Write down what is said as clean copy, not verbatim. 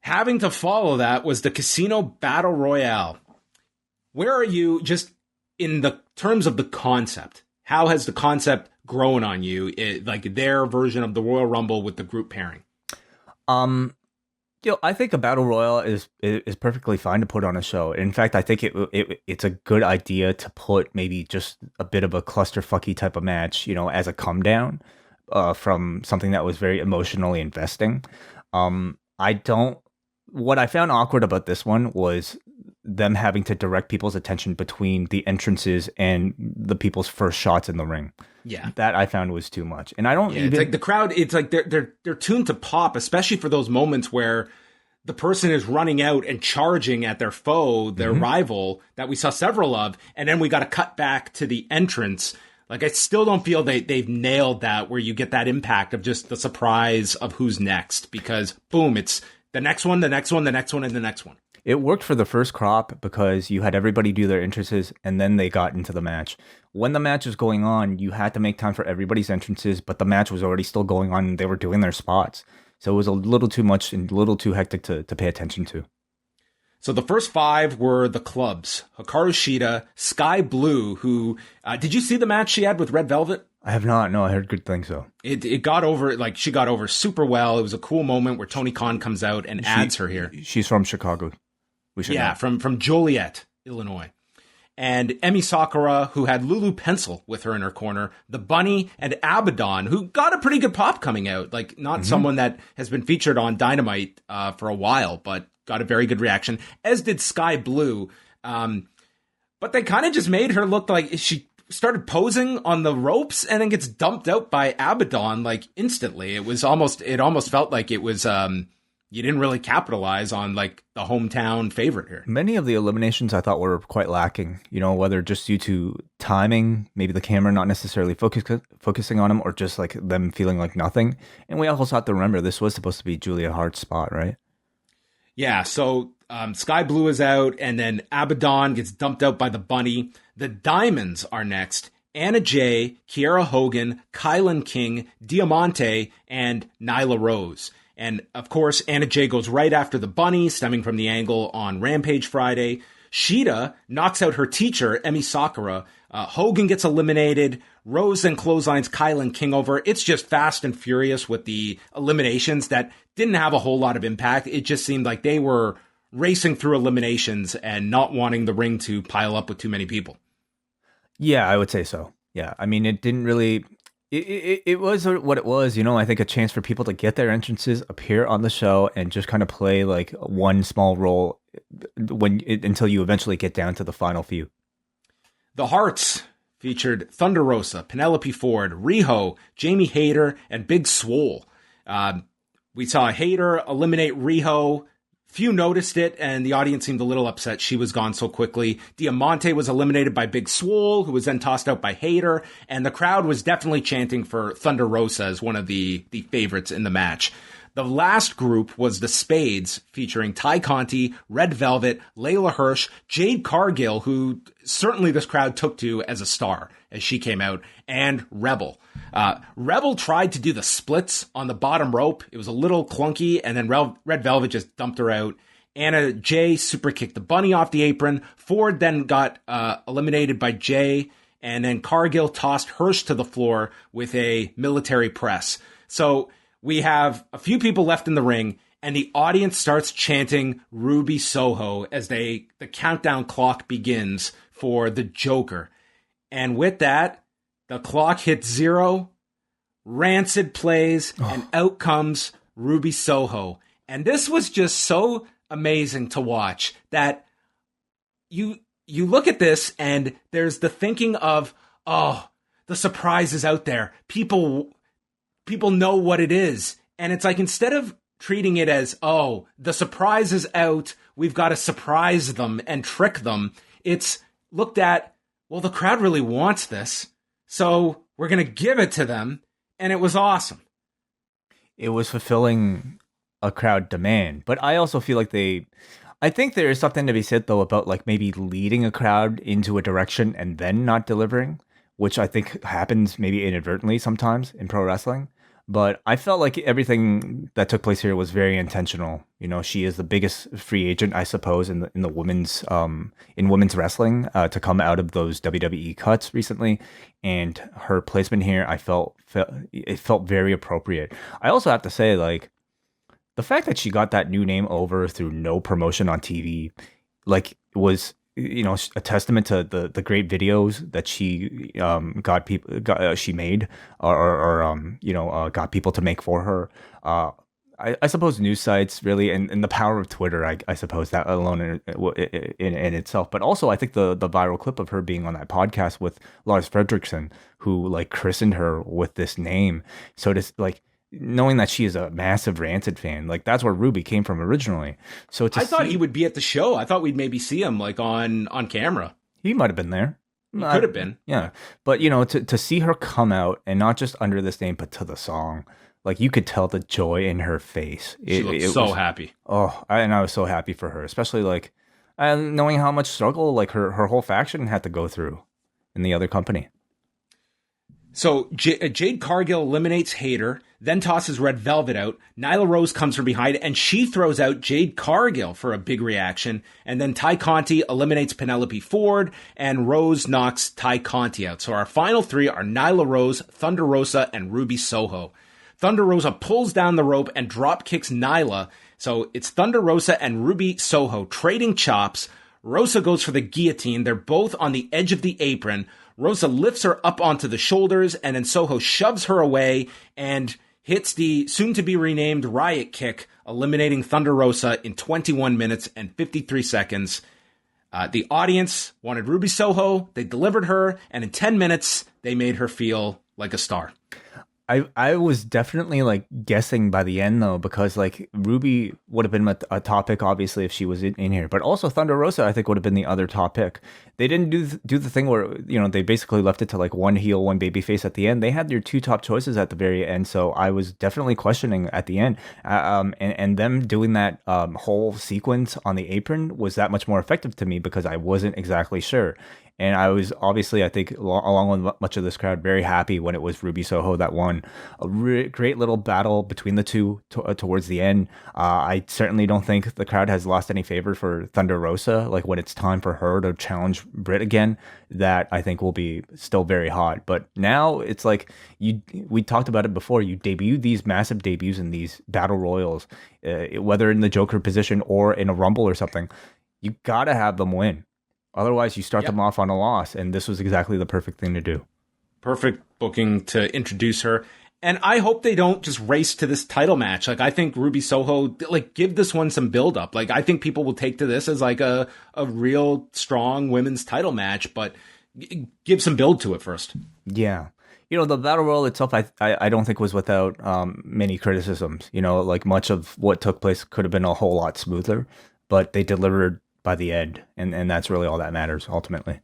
having to follow that was the Casino Battle Royale. Where are you just in the terms of the concept? How has the concept grown on you? Like their version of the Royal Rumble with the group pairing. I think a battle royal is perfectly fine to put on a show. In fact, I think it's a good idea to put maybe just a bit of a clusterfucky type of match, as a come down from something that was very emotionally investing. What I found awkward about this one was them having to direct people's attention between the entrances and the people's first shots in the ring. Yeah, that I found was too much, and I don't even. It's like the crowd. It's like they're tuned to pop, especially for those moments where the person is running out and charging at their foe, their rival that we saw several of, and then we got to cut back to the entrance. Like I still don't feel they've nailed that where you get that impact of just the surprise of who's next, because boom, it's the next one, the next one, the next one, and the next one. It worked for the first crop because you had everybody do their entrances and then they got into the match. When the match was going on, you had to make time for everybody's entrances, but the match was already still going on and they were doing their spots. So it was a little too much and a little too hectic to pay attention to. So the first 5 were the clubs. Hikaru Shida, Sky Blue, who, did you see the match she had with Red Velvet? I have not. No, I heard good things though. It got over, like she got over super well. It was a cool moment where Tony Khan comes out and adds her here. She's from Chicago. From Joliet, Illinois. And Emi Sakura, who had Lulu Pencil with her in her corner, the Bunny, and Abaddon, who got a pretty good pop coming out. Like, not someone that has been featured on Dynamite for a while, but got a very good reaction, as did Sky Blue. But they kind of just made her look like she started posing on the ropes and then gets dumped out by Abaddon, like, instantly. It almost felt like it was... you didn't really capitalize on like the hometown favorite here. Many of the eliminations I thought were quite lacking, whether just due to timing, maybe the camera not necessarily focusing on them, or just like them feeling like nothing. And we also have to remember this was supposed to be Julia Hart's spot, right? Yeah, so Sky Blue is out, and then Abaddon gets dumped out by the Bunny. The Diamonds are next. Anna Jay, Kiera Hogan, Kylan King, Diamante, and Nyla Rose. And, of course, Anna Jay goes right after the Bunny, stemming from the angle on Rampage Friday. Shida knocks out her teacher, Emi Sakura. Hogan gets eliminated. Rose then clotheslines Kylan King over. It's just fast and furious with the eliminations that didn't have a whole lot of impact. It just seemed like they were racing through eliminations and not wanting the ring to pile up with too many people. Yeah, I would say so. Yeah, I mean, it didn't really... It was what it was, I think a chance for people to get their entrances, appear on the show, and just kind of play like one small role until you eventually get down to the final few. The Hearts featured Thunder Rosa, Penelope Ford, Riho, Jamie Hayter, and Big Swole. We saw Hayter eliminate Riho. Few noticed it, and the audience seemed a little upset she was gone so quickly. Diamante was eliminated by Big Swole, who was then tossed out by Hayter, and the crowd was definitely chanting for Thunder Rosa as one of the favorites in the match. The last group was the Spades, featuring Ty Conti, Red Velvet, Layla Hirsch, Jade Cargill, who certainly this crowd took to as a star as she came out, and Rebel. Rebel tried to do the splits on the bottom rope. It was a little clunky, and then Red Velvet just dumped her out. Anna Jay super kicked the Bunny off the apron. Ford then got eliminated by Jay, and then Cargill tossed Hirsch to the floor with a military press. So we have a few people left in the ring, and the audience starts chanting Ruby Soho as the countdown clock begins for the Joker. And with that, the clock hits 0, Rancid plays, and out comes Ruby Soho. And this was just so amazing to watch that you look at this and there's the thinking of, oh, the surprise is out there. People know what it is. And it's like, instead of treating it as, oh, the surprise is out, we've got to surprise them and trick them, it's looked at, well, the crowd really wants this, so we're going to give it to them. And it was awesome. It was fulfilling a crowd demand. But I also feel like I think there is something to be said, though, about like maybe leading a crowd into a direction and then not delivering, which I think happens maybe inadvertently sometimes in pro wrestling. But I felt like everything that took place here was very intentional. You know, she is the biggest free agent, I suppose, in the women's wrestling to come out of those WWE cuts recently, and her placement here, it felt very appropriate. I also have to say, like, the fact that she got that new name over through no promotion on TV, like, was, you know, a testament to the great videos that she she made, got people to make for her. I suppose news sites really, and the power of Twitter, I suppose that alone in itself. But also, I think the viral clip of her being on that podcast with Lars Fredrickson, who like christened her with this name. So to like, knowing that she is a massive Rancid fan, like that's where Ruby came from originally. So I thought he would be at the show. I thought we'd maybe see him like on camera. He might have been there. He could have been. Yeah. But you know, to see her come out and not just under this name, but to the song, like you could tell the joy in her face. She looked so happy. And I was so happy for her, especially like knowing how much struggle like her whole faction had to go through in the other company. So Jade Cargill eliminates Hayter, then tosses Red Velvet out. Nyla Rose comes from behind, and she throws out Jade Cargill for a big reaction. And then Ty Conti eliminates Penelope Ford, and Rose knocks Ty Conti out. So our final three are Nyla Rose, Thunder Rosa, and Ruby Soho. Thunder Rosa pulls down the rope and drop kicks Nyla. So it's Thunder Rosa and Ruby Soho trading chops. Rosa goes for the guillotine. They're both on the edge of the apron. Rosa lifts her up onto the shoulders, and then Soho shoves her away and hits the soon-to-be-renamed Riot Kick, eliminating Thunder Rosa in 21 minutes and 53 seconds. The audience wanted Ruby Soho, they delivered her, and in 10 minutes, they made her feel like a star. I was definitely like guessing by the end though, because like Ruby would have been a top pick obviously if she was in here, but also Thunder Rosa I think would have been the other top pick. They didn't do the thing where, you know, they basically left it to like one heel, one baby face at the end. They had their two top choices at the very end, so I was definitely questioning at the end. And them doing that whole sequence on the apron was that much more effective to me because I wasn't exactly sure. And I was obviously, I think, along with much of this crowd, very happy when it was Ruby Soho that won. A great little battle between the two towards the end. I certainly don't think the crowd has lost any favor for Thunder Rosa. Like when it's time for her to challenge Britt again, that I think will be still very hot. But now it's like we talked about it before. You debut these massive debuts in these battle royals, whether in the Joker position or in a Rumble or something. You gotta have them win. Otherwise, you start them off on a loss, and this was exactly the perfect thing to do. Perfect booking to introduce her. And I hope they don't just race to this title match. Like, I think Ruby Soho, like, give this one some build-up. Like, I think people will take to this as, like, a real strong women's title match, but give some build to it first. Yeah. You know, the Battle Royal itself, I don't think was without many criticisms. You know, like, much of what took place could have been a whole lot smoother, but they delivered by the end, and that's really all that matters ultimately.